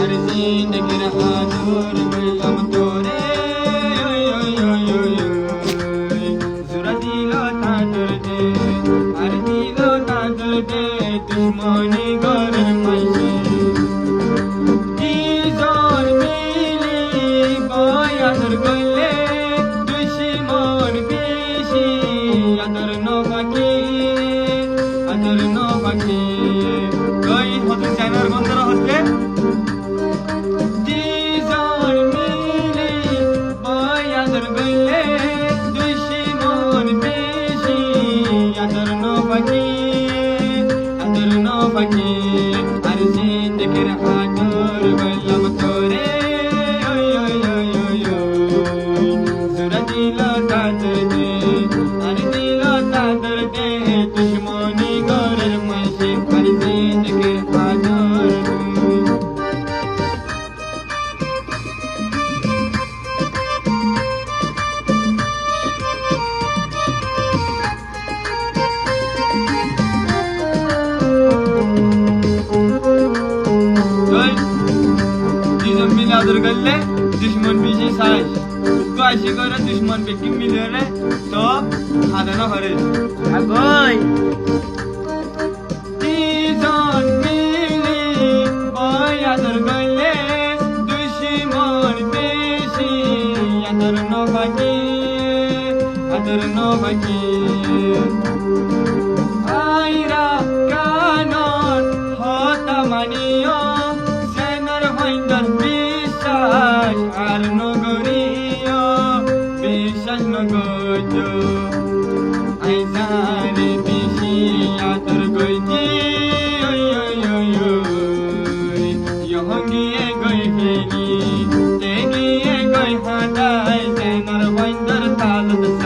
আর জিন্দগির হাজুর গইলাম তোরে জোড়া দিল তাদের দে আর দিল তাদের দে দুশ্মনী ঘরের মাইসে দুইজন মিলি বয় আদর গইলে দুশ্মন বেশি আদর নবাকি কই হতুন চাইনার বন্ধুরা হচ্ছে দুইজন মিলি বয় আদর গইলে দুশ্মন বেশি আদর নবাকি আর জিন্দগির হাজুর গইলাম তোরে জোড়া দিল তাদের দে আর দিল তাদের দে দুশ্মনী ঘরের মাঝে আর জিন্দগির হাজুর আদর করলে দুশ্মন বেশি সাইজ আশি করে দুশ্মন বেশি মিলে তো খাদানো করে কই দুইজন মিলি বয় আদর করলে দুশ্মন বেশি আদর নবাকি আইরা কানন হতা মানিও সেনার হইন্দর বিশ্বাস আর নগরীয় বিশ্বাস নগজ আইজারে বেশি আদর গইজি ইহঙ্গিয়ে গই ফেলি তেগিয়ে গই হাঁটাই সেনার হইন্দর তালত